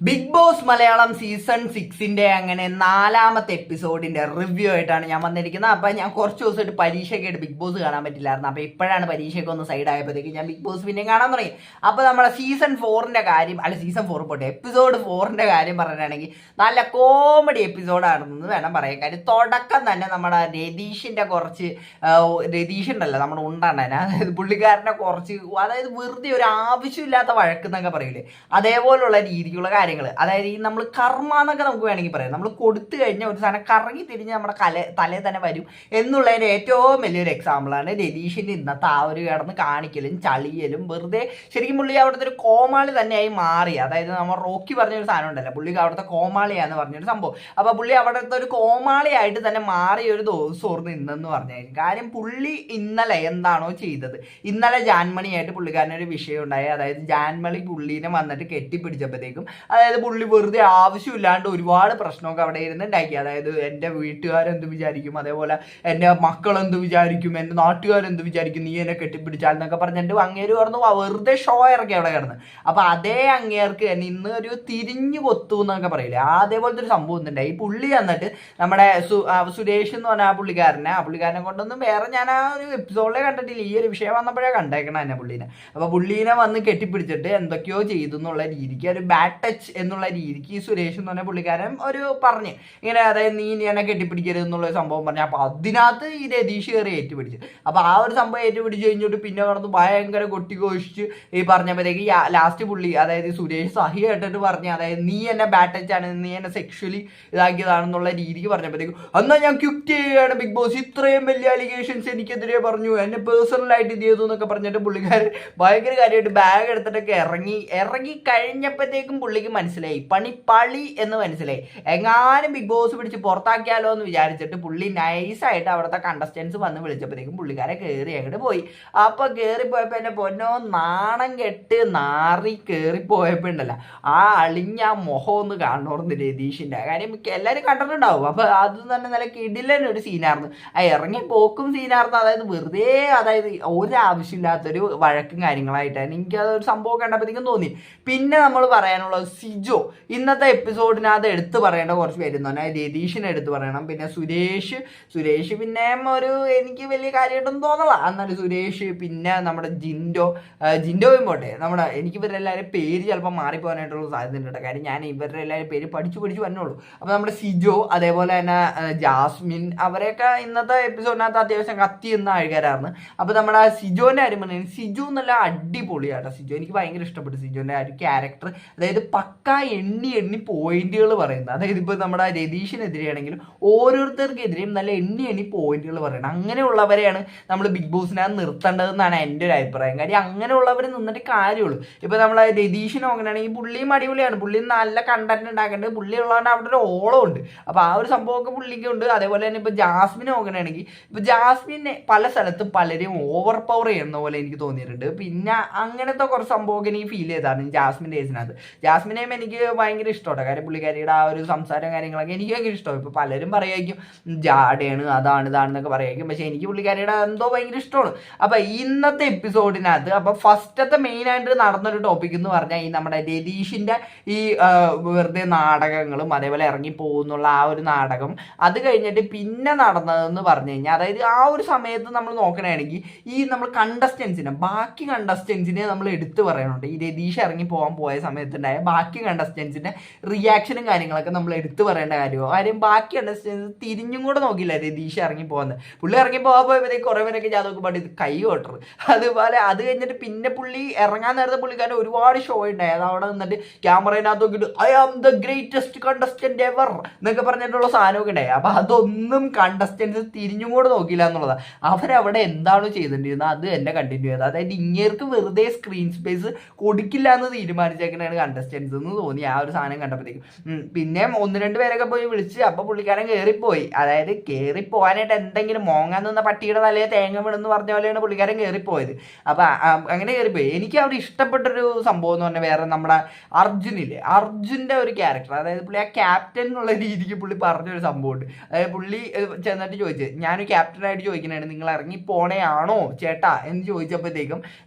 Big boss Malayalam season 6 അങ്ങനെ 4ാമത്തെ എപ്പിസോഡിന്റെ review ആയിട്ടാണ് ഞാൻ വന്നിരിക്കുന്നത്. അപ്പൊ ഞാൻ കുറച്ച് ദിവസമായിട്ട് പരീക്ഷയൊക്കെ ആയിട്ട് ബിഗ് ബോസ് കാണാൻ പറ്റില്ലായിരുന്നു. അപ്പൊ ഇപ്പോഴാണ് പരീക്ഷയൊക്കെ ഒന്ന് സൈഡ് ആയപ്പോഴത്തേക്ക് ഞാൻ ബിഗ് ബോസ് പിന്നെയും കാണാൻ തുടങ്ങി. അപ്പൊ നമ്മുടെ സീസൺ 4ന്റെ കാര്യം, അല്ല സീസൺ 4 പോട്ടെ, എപ്പിസോഡ് 4ന്റെ കാര്യം പറയുകയാണെങ്കിൽ നല്ല കോമഡി എപ്പിസോഡാണെന്ന് വേണം പറയാൻ. കാര്യം തുടക്കം തന്നെ നമ്മുടെ രതീഷിന്റെ കുറച്ച് രതീഷ് ഉണ്ടല്ലോ, നമ്മുടെ ഉണ്ടാണ്ടന, അതായത് പുള്ളിക്കാരനെ കുറച്ച്, അതായത് വെറുതെ ഒരു ആവശ്യമില്ലാത്ത വഴക്കെന്നൊക്കെ പറയില്ലേ, അതേപോലുള്ള രീതിക്കുള്ള കാര്യങ്ങൾ. അതായത് ഈ നമ്മൾ കർമ്മ എന്നൊക്കെ നമുക്ക് വേണമെങ്കിൽ പറയാം. നമ്മൾ കൊടുത്തു കഴിഞ്ഞാൽ ഒരു സാധനം കറങ്ങി തിരിഞ്ഞ് നമ്മുടെ തലേ തന്നെ വരും എന്നുള്ളതിൻ്റെ ഏറ്റവും വലിയൊരു എക്സാമ്പിളാണ് രതീഷിൻ്റെ ഇന്നത്തെ ആ ഒരു കിടന്ന് കാണിക്കലും ചളിയലും. വെറുതെ ശരിക്കും പുള്ളി അവിടുത്തെ ഒരു കോമാളി തന്നെയായി മാറി. അതായത് നമ്മൾ റോക്കി പറഞ്ഞൊരു സാധനം ഉണ്ടല്ലോ, പുള്ളിക്ക് അവിടുത്തെ കോമാളിയാന്ന് പറഞ്ഞൊരു സംഭവം. അപ്പോൾ പുള്ളി അവിടുത്തെ ഒരു കോമാളിയായിട്ട് തന്നെ മാറിയ ഒരു ദിവസമായിരുന്നു ഇന്നെന്ന് പറഞ്ഞായിരിക്കും. കാര്യം പുള്ളി ഇന്നലെ എന്താണോ ചെയ്തത്, ഇന്നലെ ജാൻമണിയായിട്ട് പുള്ളിക്കാരനൊരു വിഷയം ഉണ്ടായി. അതായത് ജാൻമണി പുള്ളീനെ വന്നിട്ട് കെട്ടിപ്പിടിച്ചപ്പോഴത്തേക്കും, അതായത് പുള്ളി വെറുതെ ആവശ്യമില്ലാണ്ട് ഒരുപാട് പ്രശ്നമൊക്കെ അവിടെ ഇരുന്ന് ഉണ്ടാക്കി. അതായത് എൻ്റെ വീട്ടുകാരെന്ത് വിചാരിക്കും, അതേപോലെ എൻ്റെ മക്കളെന്ത് വിചാരിക്കും, എൻ്റെ നാട്ടുകാരെന്ത് വിചാരിക്കും, നീ എന്നെ കെട്ടിപ്പിടിച്ചാൽ എന്നൊക്കെ പറഞ്ഞ് എൻ്റെ അങ്ങേര് പറഞ്ഞു വെറുതെ ഷോ ഇറക്കി അവിടെ കിടന്ന്. അപ്പോൾ അതേ അങ്ങേർക്ക് തന്നെ ഇന്ന് ഒരു തിരിഞ്ഞു കൊത്തു എന്നൊക്കെ പറയില്ലേ, അതേപോലത്തെ ഒരു സംഭവം ഒന്നുണ്ടായി. ഈ പുള്ളി വന്നിട്ട് നമ്മുടെ സുരേഷ് എന്ന് പറഞ്ഞ ആ പുള്ളിക്കാരനെ കൊണ്ടൊന്നും വേറെ ഞാൻ ആ ഒരു എപ്പിസോഡിലെ കണ്ടിട്ടില്ല. ഈ ഒരു വിഷയം വന്നപ്പോഴേ കണ്ടേക്കണം എന്നെ പുള്ളീനെ. അപ്പോൾ പുള്ളീനെ വന്ന് കെട്ടിപ്പിടിച്ചിട്ട് എന്തൊക്കെയോ ചെയ്തു എന്നുള്ള രീതിക്ക്, ഒരു ബാഡ് ടച്ച് എന്നുള്ള രീതിക്ക് ഈ സുരേഷ് എന്ന് പറഞ്ഞ പുള്ളിക്കാരൻ ഒരു പറഞ്ഞ് ഇങ്ങനെ, അതായത് നീ എന്നെ കെട്ടിപ്പിടിക്കരുത് എന്നുള്ള സംഭവം പറഞ്ഞു. അപ്പോൾ അതിനകത്ത് ഈ രതീഷ് കയറി ഏറ്റുപിടിച്ച്. അപ്പോൾ ആ ഒരു സംഭവം ഏറ്റുപിടിച്ച് കഴിഞ്ഞിട്ട് പിന്നെ കടന്ന് ഭയങ്കര കൊട്ടിഘോഷിച്ച് ഈ പറഞ്ഞപ്പോഴത്തേക്ക് ലാസ്റ്റ് പുള്ളി, അതായത് സുരേഷ് സഹി കേട്ടിട്ട് പറഞ്ഞ്, അതായത് നീ എന്നെ ബാഡ് ടച്ച് ആണ്, നീ എന്നെ സെക്ഷലി ഇതാക്കിയതാണെന്നുള്ള രീതിക്ക് പറഞ്ഞപ്പോഴത്തേക്കും, എന്നാൽ ഞാൻ ക്വിറ്റ് ചെയ്യുകയാണ് ബിഗ് ബോസ്, ഇത്രയും വലിയ അലിഗേഷൻസ് എനിക്കെതിരെ പറഞ്ഞു, എന്നെ പേഴ്സണലായിട്ട് ഇത് ചെയ്തു എന്നൊക്കെ പറഞ്ഞിട്ട് പുള്ളിക്കാരൻ ഭയങ്കര കാര്യമായിട്ട് ബാഗ് എടുത്തിട്ടൊക്കെ ഇറങ്ങി കഴിഞ്ഞപ്പോഴത്തേക്കും പുള്ളിക്ക് മനസ്സിലായി പളി എന്ന് മനസ്സിലായി. എങ്ങാനും ബിഗ് ബോസ് പിടിച്ച് പുറത്താക്കിയാലോ എന്ന് വിചാരിച്ചിട്ട് പുള്ളി നൈസായിട്ട് അവിടുത്തെ കണ്ടസ്റ്റൻസ് വന്ന് വിളിച്ചപ്പോഴത്തേക്കും പുള്ളിക്കാരെ കയറി അങ്ങോട്ട് പോയി. അപ്പോൾ കയറിപ്പോയപ്പോൾ എൻ്റെ പൊന്നോ നാണം കെട്ട് നാറി കയറിപ്പോയപ്പോൾ ഉണ്ടല്ലോ, ആ അളിഞ്ഞ ആ മുഖം ഒന്ന് കാണണമെന്ന് രതീഷിൻ്റെ. കാര്യം എല്ലാവരും കണ്ടിട്ടുണ്ടാവും. അപ്പോൾ അത് തന്നെ നല്ല കിടിലനൊരു സീനായിരുന്നു. ആ ഇറങ്ങി പോക്കും സീനായിരുന്നു. അതായത് വെറുതെ, അതായത് ഒരാവശ്യമില്ലാത്തൊരു വഴക്കും കാര്യങ്ങളായിട്ടാണ് എനിക്കതൊരു സംഭവം കണ്ടപ്പോഴത്തേക്കും തോന്നി. പിന്നെ നമ്മൾ പറയാനുള്ളത് സിജോ. ഇന്നത്തെ എപ്പിസോഡിനകത്ത് എടുത്ത് പറയേണ്ട കുറച്ച് പേരുന്നു. രതീഷിനെ എടുത്ത് പറയണം. പിന്നെ സുരേഷ് പിന്നെ ഒരു എനിക്ക് വലിയ കാര്യമായിട്ടൊന്നും തോന്നല. എന്നാലും സുരേഷ്, പിന്നെ നമ്മുടെ ജിൻഡോയും പോട്ടെ, എനിക്ക് ഇവരുടെ എല്ലാവരും പേര് ചിലപ്പോൾ മാറിപ്പോകാനായിട്ടുള്ള സാധ്യത ഉണ്ട്. കാര്യം ഞാൻ ഇവരുടെ എല്ലാവരും പേര് പഠിച്ചു വരണുള്ളൂ. അപ്പോൾ നമ്മുടെ സിജോ, അതേപോലെ തന്നെ ജാസ്മിൻ, അവരെയൊക്കെ ഇന്നത്തെ എപ്പിസോഡിനകത്ത് അത്യാവശ്യം കത്തി എന്ന ആൾക്കാരായിരുന്നു. അപ്പോൾ നമ്മുടെ സിജോൻ്റെ കാര്യം പറഞ്ഞു, സിജു നല്ല അടിപൊളിയാട്ടോ. സിജോ എനിക്ക് ഭയങ്കര ഇഷ്ടപ്പെട്ടു. സിജോൻ്റെ ആ ഒരു ക്യാരക്ടർ, അതായത് പക്ക എണ്ണി പോയിന്റുകൾ പറയുന്നത്. അതായത് ഇപ്പോൾ നമ്മുടെ രതീഷിനെതിരെയാണെങ്കിലും ഓരോരുത്തർക്കെതിരെയും നല്ല എണ്ണി പോയിന്റുകൾ പറയണം. അങ്ങനെയുള്ളവരെയാണ് നമ്മൾ ബിഗ് ബോസിനകത്ത് നിർത്തേണ്ടതെന്നാണ് എൻ്റെ ഒരു അഭിപ്രായം. കാര്യം അങ്ങനെയുള്ളവർ നിന്നിട്ട് കാര്യമുള്ളൂ. ഇപ്പോൾ നമ്മൾ രതീഷിനെ നോക്കണമെങ്കിൽ പുള്ളിയും അടിപൊളിയാണ്, പുള്ളി നല്ല കണ്ടന്റ് ഉണ്ടാക്കേണ്ടത്, പുള്ളി ഉള്ളതുകൊണ്ട് അവിടെ ഒരു ഓളം ഉണ്ട്. അപ്പോൾ ആ ഒരു സംഭവമൊക്കെ പുള്ളിക്ക് ഉണ്ട്. അതേപോലെ തന്നെ ഇപ്പോൾ ജാസ്മിനെ നോക്കണമെങ്കിൽ, ഇപ്പോൾ ജാസ്മിനെ പല സ്ഥലത്തും പലരെയും ഓവർ പവർ ചെയ്യുന്ന പോലെ എനിക്ക് തോന്നിയിട്ടുണ്ട്. പിന്നെ അങ്ങനത്തെ കുറച്ച് സംഭവമൊക്കെ എനിക്ക് ഫീൽ ചെയ്താണ് ജാസ്മിൻ്റെ കേസിനകത്ത്. ജാസ്മിനെയും എനിക്ക് ഭയങ്കര ഇഷ്ടമാണ്. കാര്യം പുള്ളിക്കാരിയുടെ ആ ഒരു സംസാരം കാര്യങ്ങളൊക്കെ എനിക്ക് ഭയങ്കര ഇഷ്ടമാണ്. ഇപ്പോൾ പലരും പറയുമായിരിക്കും ജാടയാണ്, ഇതാണെന്നൊക്കെ പറയുമായിരിക്കും. പക്ഷേ എനിക്ക് പുള്ളിക്കാരിയുടെ എന്തോ ഭയങ്കര ഇഷ്ടമാണ്. അപ്പോൾ ഇന്നത്തെ എപ്പിസോഡിനകത്ത് അപ്പോൾ ഫസ്റ്റത്തെ മെയിനായിട്ട് നടന്നൊരു ടോപ്പിക് എന്ന് പറഞ്ഞാൽ ഈ നമ്മുടെ രതീഷിൻ്റെ ഈ വെറുതെ നാടകങ്ങളും അതേപോലെ ഇറങ്ങി പോകുന്നുള്ള ആ ഒരു നാടകം. അത് കഴിഞ്ഞിട്ട് പിന്നെ നടന്നതെന്ന് പറഞ്ഞു കഴിഞ്ഞാൽ, അതായത് ആ ഒരു സമയത്ത് നമ്മൾ നോക്കണമെങ്കിൽ ഈ നമ്മൾ ബാക്കി കണ്ടസ്റ്റൻസിനെ നമ്മൾ എടുത്തു പറയുന്നുണ്ട്. ഈ രതീഷ് ഇറങ്ങി പോയ സമയത്തുണ്ടായ ബാക്കി കണ്ടസ്റ്റൻസിൻ്റെ റിയാക്ഷനും കാര്യങ്ങളൊക്കെ നമ്മൾ എടുത്തു പറയേണ്ട കാര്യമോ. കാര്യം ബാക്കി കണ്ടസ്റ്റൻസ് തിരിഞ്ഞും കൂടെ നോക്കില്ല രതീഷ് ഇറങ്ങി പോകുന്നത്. പുള്ളി ഇറങ്ങി പോയപ്പോഴത്തേക്ക് കുറേ പേരൊക്കെ ജാതകമൊക്കെ പാടി കൈ കൊട്ടറ്. അതുപോലെ അത് കഴിഞ്ഞിട്ട് പിന്നെ പുള്ളി ഇറങ്ങാൻ നേരത്തെ പുള്ളിക്കാരൻ ഒരുപാട് ഷോ ഉണ്ടായി. അത് അവിടെ നിന്നിട്ട് ക്യാമറയിനകത്ത് നോക്കിയിട്ട് I am the greatest contestant ever എന്നൊക്കെ പറഞ്ഞിട്ടുള്ള സാധനമൊക്കെ ഉണ്ടായി. അപ്പോൾ അതൊന്നും കണ്ടസ്റ്റൻസ് തിരിഞ്ഞും കൂടെ നോക്കില്ല എന്നുള്ളതാണ്. അവരവിടെ എന്താണോ ചെയ്തിട്ടുണ്ടായിരുന്നത് അത് തന്നെ കണ്ടിന്യൂ ചെയ്തത്. അതായത് ഇങ്ങേർക്ക് വെറുതെ സ്ക്രീൻ സ്പേസ് കൊടുക്കില്ല എന്ന് തീരുമാനിച്ചേക്കണാണ് കണ്ടസ്റ്റൻസ് എന്ന് തോന്നി ആ ഒരു സാധനം കണ്ടപ്പോഴത്തേക്കും. പിന്നെ 1-2 പേരൊക്കെ പോയി വിളിച്ച്, അപ്പോൾ പുള്ളിക്കാരൻ കയറിപ്പോയി. അതായത് കയറിപ്പോകാനായിട്ട് എന്തെങ്കിലും മോങ്ങാൻ നിന്ന പട്ടിയുടെ തലയെ തേങ്ങ വീണെന്ന് പറഞ്ഞ പോലെയാണ് പുള്ളിക്കാരൻ കയറിപ്പോയത്. അപ്പോൾ അങ്ങനെ കയറിപ്പോയി. എനിക്ക് അവിടെ ഇഷ്ടപ്പെട്ടൊരു സംഭവം എന്ന് പറഞ്ഞാൽ വേറെ നമ്മുടെ അർജുൻ്റെ ഒരു ക്യാരക്ടർ. അതായത് പുള്ളി ആ ക്യാപ്റ്റൻ എന്നുള്ള രീതിക്ക് പുള്ളി പറഞ്ഞൊരു സംഭവമുണ്ട്. അതായത് പുള്ളി ചെന്നിട്ട് ചോദിച്ചു, ഞാനൊരു ക്യാപ്റ്റനായിട്ട് ചോദിക്കണേ, നിങ്ങൾ ഇറങ്ങി പോണേയാണോ ചേട്ടാ എന്ന് ചോദിച്ചപ്പോഴത്തേക്കും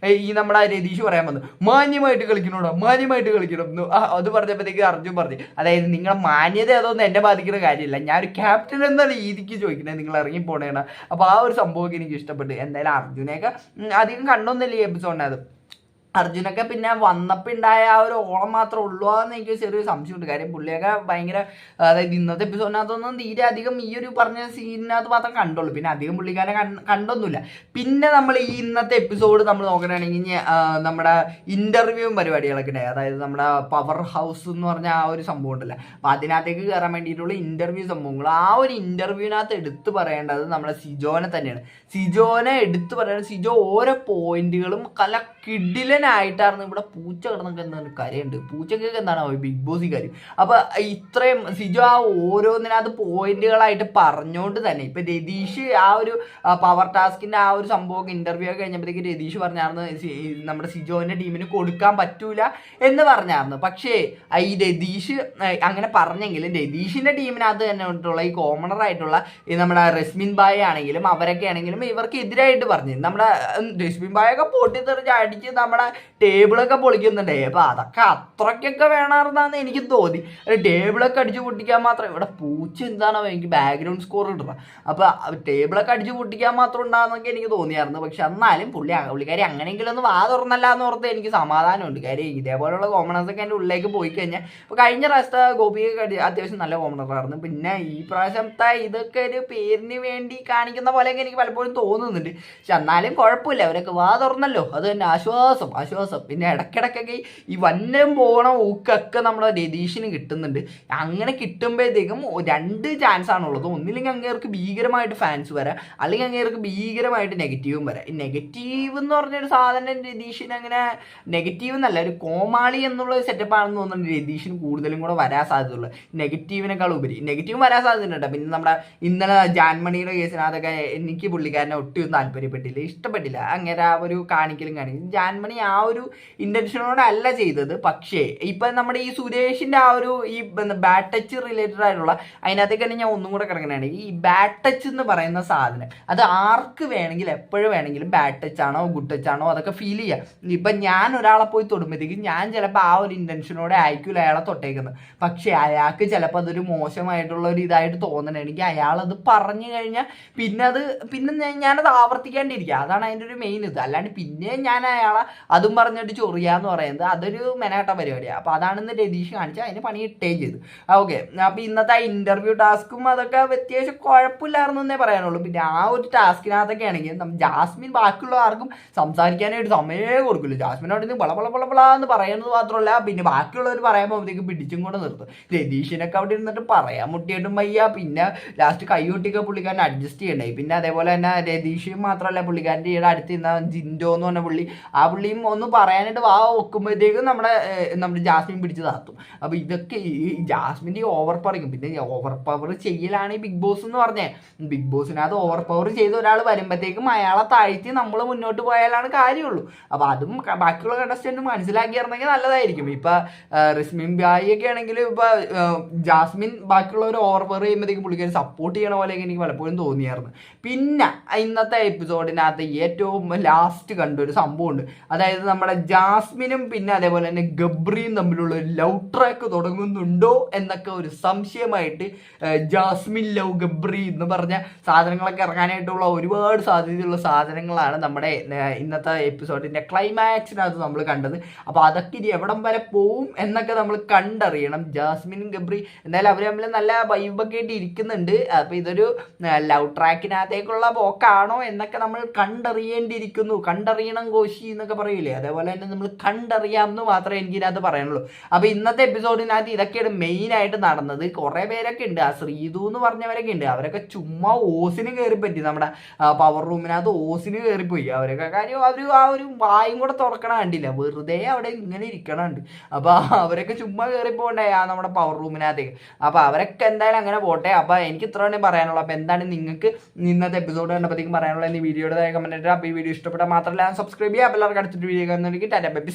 ഈ നമ്മുടെ രതീഷ് പറയാൻ വന്നു, മാന്യമായിട്ട് കളിക്കണോടാ, മാന്യമായിട്ട് കളിക്കണം. അത് പറഞ്ഞപ്പോഴത്തേക്ക് അർജുൻ പറഞ്ഞു, അതായത് നിങ്ങളെ മാന്യത അതൊന്നും എന്നെ ബാധിക്കുന്ന കാര്യമില്ല, ഞാനൊരു ക്യാപ്റ്റൻ എന്ന രീതിക്ക് ചോദിക്കുന്നത്, നിങ്ങൾ ഇറങ്ങി പോണേണ്. അപ്പോൾ ആ ഒരു സംഭവമൊക്കെ എനിക്ക് ഇഷ്ടപ്പെട്ടു. എന്തായാലും അർജുനെയൊക്കെ അധികം കണ്ടൊന്നുമില്ല ഈ എപ്പിസോഡിനത്. അർജുനൊക്കെ പിന്നെ വന്നപ്പോൾ ഉണ്ടായ ആ ഒരു ഓളം മാത്രമേ ഉള്ളൂ എന്ന് എനിക്ക് ചെറിയൊരു സംശയമുണ്ട്. കാര്യം പുള്ളിയൊക്കെ ഭയങ്കര, അതായത് ഇന്നത്തെ എപ്പിസോഡിനകത്തൊന്നും തീരെ അധികം ഈ ഒരു പറഞ്ഞ സീനിനകത്ത് മാത്രം കണ്ടുള്ളൂ. പിന്നെ അധികം പുള്ളിക്കാരെ കണ്ടൊന്നുമില്ല. പിന്നെ നമ്മൾ ഈ ഇന്നത്തെ എപ്പിസോഡ് നമ്മൾ നോക്കണമെങ്കിൽ നമ്മുടെ ഇന്റർവ്യൂവും പരിപാടികളൊക്കെ ഉണ്ടായി. അതായത് നമ്മുടെ പവർ ഹൗസ് എന്ന് പറഞ്ഞ ആ ഒരു സംഭവം ഉണ്ടല്ലോ, അപ്പോൾ അതിനകത്തേക്ക് കയറാൻ വേണ്ടിയിട്ടുള്ള ഇന്റർവ്യൂ സംഭവങ്ങൾ. ആ ഒരു ഇന്റർവ്യൂവിനകത്ത് എടുത്തു പറയേണ്ടത് നമ്മുടെ സിജോനെ തന്നെയാണ്. സിജോനെ എടുത്തു പറയേണ്ടത്, സിജോ ഓരോ പോയിന്റുകളും കിഡിലനായിട്ടായിരുന്നു. ഇവിടെ പൂച്ച കിടന്നൊക്കെ എന്താണ് കരയുണ്ട്, പൂച്ചക്കൊക്കെ എന്താണ് ബിഗ് ബോസ് കാര്യം. അപ്പൊ ഇത്രയും സിജോ ആ ഓരോന്നിനകത്ത് പോയിന്റുകളായിട്ട് പറഞ്ഞുകൊണ്ട് തന്നെ ഇപ്പൊ രതീഷ് ആ ഒരു പവർ ടാസ്കിന്റെ ആ ഒരു സംഭവമൊക്കെ ഇന്റർവ്യൂ ഒക്കെ കഴിഞ്ഞപ്പോഴത്തേക്ക് രതീഷ് പറഞ്ഞായിരുന്നു നമ്മുടെ സിജോന്റെ ടീമിന് കൊടുക്കാൻ പറ്റൂല എന്ന് പറഞ്ഞായിരുന്നു. പക്ഷേ ഈ രതീഷ് അങ്ങനെ പറഞ്ഞെങ്കിലും രതീഷിന്റെ ടീമിനകത്ത് തന്നെ ഉള്ള ഈ കോമണർ ആയിട്ടുള്ള ഈ നമ്മുടെ റസ്മിൻ ബായ് ആണെങ്കിലും അവരൊക്കെ ആണെങ്കിലും ഇവർക്ക് എതിരായിട്ട് പറഞ്ഞു. നമ്മുടെ റസ്മിൻ ബായൊക്കെ പൊട്ടിത്തെറിച്ച് അടിച്ച് നമ്മുടെ ടേബിളൊക്കെ പൊളിക്കുന്നുണ്ടേ. അപ്പൊ അതൊക്കെ അത്രയ്ക്കൊക്കെ വേണമെന്നാന്ന് എനിക്ക് തോന്നി. ടേബിളൊക്കെ അടിച്ചു പൊട്ടിക്കാൻ മാത്രം, ഇവിടെ പൂച്ച എന്താണ് എനിക്ക് ബാക്ക്ഗ്രൗണ്ട് സ്കോർ ഇടുക. അപ്പൊ ടേബിളൊക്കെ അടിച്ചു പൊട്ടിക്കാൻ മാത്രം ഉണ്ടാകുന്നൊക്കെ എനിക്ക് തോന്നിയായിരുന്നു. പക്ഷെ എന്നാലും പുള്ളിക്കാരി അങ്ങനെയെങ്കിലും ഒന്ന് വാ തുറന്നല്ല എന്ന് ഓർത്ത് എനിക്ക് സമാധാനമുണ്ട്. കാര്യം ഇതേപോലെയുള്ള കോമണേഴ്സ് ഒക്കെ എൻ്റെ ഉള്ളിലേക്ക് പോയി കഴിഞ്ഞാൽ, ഇപ്പൊ കഴിഞ്ഞ പ്രാവശ്യത്തെ ഗോപിയൊക്കെ അത്യാവശ്യം നല്ല കോമണറായിരുന്നു. പിന്നെ ഈ പ്രാവശ്യത്തെ ഇതൊക്കെ ഒരു പേരിന് വേണ്ടി കാണിക്കുന്ന പോലെയൊക്കെ എനിക്ക് പലപ്പോഴും തോന്നുന്നുണ്ട്. പക്ഷെ എന്നാലും കുഴപ്പമില്ല, അവരൊക്കെ വാ തുറന്നല്ലോ, അത് തന്നെ ആശ്വാസം. പിന്നെ ഇടയ്ക്കിടയ്ക്കൊക്കെ ഈ വന്നം പോണ ഊക്കൊക്കെ നമ്മുടെ രതീഷിന് കിട്ടുന്നുണ്ട്. അങ്ങനെ കിട്ടുമ്പോഴത്തേക്കും 2 ചാൻസ് ആണുള്ളത്. ഒന്നില്ലെങ്കിൽ അങ്ങേർക്ക് ഭീകരമായിട്ട് ഫാൻസ് വരാം, അല്ലെങ്കിൽ അങ്ങേർക്ക് ഭീകരമായിട്ട് നെഗറ്റീവും വരാം. ഈ നെഗറ്റീവ് എന്ന് പറഞ്ഞൊരു സാധനം രതീഷിന് അങ്ങനെ നെഗറ്റീവ് എന്നല്ല, ഒരു കോമാളി എന്നുള്ള സെറ്റപ്പ് ആണെന്ന് തോന്നുന്നുണ്ട് രതീഷിന് കൂടുതലും കൂടെ വരാൻ സാധ്യതയുള്ളൂ. നെഗറ്റീവിനേക്കാൾ ഉപരി നെഗറ്റീവ് വരാൻ സാധ്യതയുണ്ട്. പിന്നെ നമ്മുടെ ഇന്നലെ ജാൻമണിയുടെ കേസിനകത്തൊക്കെ എനിക്ക് പുള്ളിക്കാരനെ ഒട്ടും താല്പര്യപ്പെട്ടില്ല, ഇഷ്ടപ്പെട്ടില്ല. അങ്ങനെ ആ ഒരു കാണിക്കലും ജാൻമണി ആ ഒരു ഇന്റൻഷനോടല്ല ചെയ്തത്. പക്ഷേ ഇപ്പൊ നമ്മുടെ ഈ സുരേഷിന്റെ ആ ഒരു ഈ ബാഡ് ടച്ച് റിലേറ്റഡ് ആയിട്ടുള്ള അതിനകത്തേക്ക് തന്നെ ഞാൻ ഒന്നും കൂടെ കിടങ്ങനെയാണ്. ഈ ബാഡ് ടച്ച് എന്ന് പറയുന്ന സാധനം അത് ആർക്ക് വേണമെങ്കിലും എപ്പോഴും വേണമെങ്കിലും ബാഡ് ടച്ച് ആണോ ഗുഡ് ടച്ച് ആണോ അതൊക്കെ ഫീൽ ചെയ്യാം. ഇപ്പൊ ഞാൻ ഒരാളെ പോയി തൊടുമ്പോഴത്തേക്കും ഞാൻ ചിലപ്പോൾ ആ ഒരു ഇന്റൻഷനോടെ ആയിരിക്കില്ല അയാളെ തൊട്ടേക്കുന്നത്. പക്ഷെ അയാൾക്ക് ചിലപ്പോൾ അതൊരു മോശമായിട്ടുള്ള ഒരു ഇതായിട്ട് തോന്നണമെങ്കിൽ അയാളത് പറഞ്ഞു കഴിഞ്ഞാൽ പിന്നെ ഞാനത് ആവർത്തിക്കാണ്ടിരിക്കുക. അതാണ് അതിൻ്റെ ഒരു മെയിൻ ഇത്. അല്ലാണ്ട് പിന്നെ ഞാൻ അയാളെ അതും പറഞ്ഞിട്ട് ചൊറിയാന്ന് പറയുന്നത് അതൊരു മെനകെട്ട പരിപാടിയാണ്. അപ്പോൾ അതാണെന്ന് രതീഷ് കാണിച്ചാൽ അതിന് പണി ഇട്ടേ ചെയ്തു. ഓക്കെ, അപ്പോൾ ഇന്നത്തെ ആ ഇന്റർവ്യൂ ടാസ്കും അതൊക്കെ വ്യത്യാസം കുഴപ്പമില്ലായിരുന്നു എന്നേ പറയാനുള്ളൂ. പിന്നെ ആ ഒരു ടാസ്കിനകത്തൊക്കെ ആണെങ്കിൽ ജാസ്മിൻ ബാക്കിയുള്ള ആർക്കും സംസാരിക്കാനായിട്ട് സമയമേ കൊടുക്കില്ല. ജാസ്മിനോട് ഇന്ന് എന്ന് പറയുന്നത് മാത്രമല്ല, പിന്നെ ബാക്കിയുള്ളവർ പറയുമ്പോഴത്തേക്ക് പിടിച്ചും കൂടെ നിർത്തും. രതീഷിനൊക്കെ അവിടെ ഇരുന്നിട്ട് പറയാൻ മുട്ടിയിട്ടും വയ്യ. പിന്നെ ലാസ്റ്റ് കൈകൊട്ടിയൊക്കെ പുള്ളിക്കാരൻ അഡ്ജസ്റ്റ് ചെയ്യണ്ടേ. പിന്നെ അതേപോലെ തന്നെ രതീഷും മാത്രമല്ല, പുള്ളിക്കാരൻ്റെ ഈടെ അടുത്ത് നിന്ന ജിൻഡോ എന്ന് പറഞ്ഞ ആ പുള്ളിയും ഒന്ന് പറയാനായിട്ട് വാ വെക്കുമ്പോഴത്തേക്കും നമ്മുടെ ജാസ്മിൻ പിടിച്ച് താത്തും. അപ്പൊ ഇതൊക്കെ ഈ ജാസ്മിൻ്റെ ഓവർ പറയും. പിന്നെ ഓവർ പവർ ചെയ്യലാണ് ഈ ബിഗ് ബോസ് എന്ന് പറഞ്ഞേ. ബിഗ് ബോസിനകത്ത് ഓവർ പവർ ചെയ്ത ഒരാൾ വരുമ്പോഴത്തേക്കും അയാളെ താഴ്ത്തി നമ്മൾ മുന്നോട്ട് പോയാലാണ് കാര്യമുള്ളൂ. അപ്പൊ അതും ബാക്കിയുള്ള കണ്ടസ്റ്റന്റ് മനസ്സിലാക്കിയിരുന്നെങ്കിൽ നല്ലതായിരിക്കും. ഇപ്പൊ റസ്മിൻ ബായി ഒക്കെ ആണെങ്കിൽ ഇപ്പൊ ജാസ്മിൻ ബാക്കിയുള്ളവർ ഓവർ പവർ ചെയ്യുമ്പോഴത്തേക്കും പുള്ളിക്കാരി സപ്പോർട്ട് ചെയ്യണ പോലെയൊക്കെ എനിക്ക് പലപ്പോഴും തോന്നിയായിരുന്നു. പിന്നെ ഇന്നത്തെ എപ്പിസോഡിനകത്ത് ഏറ്റവും ലാസ്റ്റ് കണ്ടൊരു സംഭവമുണ്ട്. അതായത് നമ്മുടെ ജാസ്മിനും പിന്നെ അതേപോലെ തന്നെ ഗബ്രിയും തമ്മിലുള്ള ഒരു ലവ് ട്രാക്ക് തുടങ്ങുന്നുണ്ടോ എന്നൊക്കെ ഒരു സംശയമായിട്ട് ജാസ്മിൻ ലവ് ഗബ്രി എന്ന് പറഞ്ഞ സാധനങ്ങളൊക്കെ ഇറങ്ങാനായിട്ടുള്ള ഒരുപാട് സാധ്യതയുള്ള സാധനങ്ങളാണ് നമ്മുടെ ഇന്നത്തെ എപ്പിസോഡിന്റെ ക്ലൈമാക്സിനകത്ത് നമ്മൾ കണ്ടത്. അപ്പോൾ അതൊക്കെ ഇനി എവിടം വരെ പോവും എന്നൊക്കെ നമ്മൾ കണ്ടറിയണം. ജാസ്മിനും ഗബ്രി എന്തായാലും അവർ തമ്മിൽ നല്ല വൈബൊക്കെ ആയിട്ട് ഇരിക്കുന്നുണ്ട്. അപ്പോൾ ഇതൊരു ലവ് ട്രാക്കിനകത്തേക്കുള്ള പോക്കാണോ എന്നൊക്കെ നമ്മൾ കണ്ടറിയണം കോശി എന്നൊക്കെ പറയൂലേ, അതേപോലെ തന്നെ നമ്മൾ കണ്ടറിയാമെന്ന് മാത്രമേ എനിക്കിതിനകത്ത് പറയാനുള്ളൂ. അപ്പോൾ ഇന്നത്തെ എപ്പിസോഡിനകത്ത് ഇതൊക്കെയാണ് മെയിൻ ആയിട്ട് നടന്നത്. കുറേ പേരൊക്കെ ഉണ്ട്, ആ ശ്രീതു എന്ന് പറഞ്ഞവരൊക്കെ ഉണ്ട്. അവരൊക്കെ ചുമ്മാ ഓസിന് കയറിപ്പറ്റി, നമ്മുടെ പവർ റൂമിനകത്ത് ഓസിന് കയറിപ്പോയി. അവരൊക്കെ കാര്യം അവർ ആ ഒരു വായും കൂടെ തുറക്കണ കണ്ടില്ല, വെറുതെ അവിടെ ഇങ്ങനെ ഇരിക്കണുണ്ട്. അപ്പോൾ അവരൊക്കെ ചുമ്മാ കയറിപ്പോണ്ടേ ആ നമ്മുടെ പവർ റൂമിനകത്തേക്ക്. അപ്പോൾ അവരൊക്കെ എന്തായാലും അങ്ങനെ പോട്ടെ. അപ്പോൾ എനിക്ക് ഇത്ര തന്നെ പറയാനുള്ളൂ. അപ്പോൾ എന്താണ് നിങ്ങൾക്ക് ഇന്നത്തെ എപ്പിസോഡ് കണ്ടപ്പോഴത്തേക്കും പറയാനുള്ള ഈ വീഡിയോയുടെ കമന്റ്. അപ്പോൾ ഈ വീഡിയോ ഇഷ്ടപ്പെട്ടാൽ മാത്രമല്ല സബ്സ്ക്രൈബ് ചെയ്യുക. അപ്പോൾ എല്ലാവർക്കും അടുത്തൊരു വീഡിയോ കാണുന്നതായിരിക്കും. Tata bye by.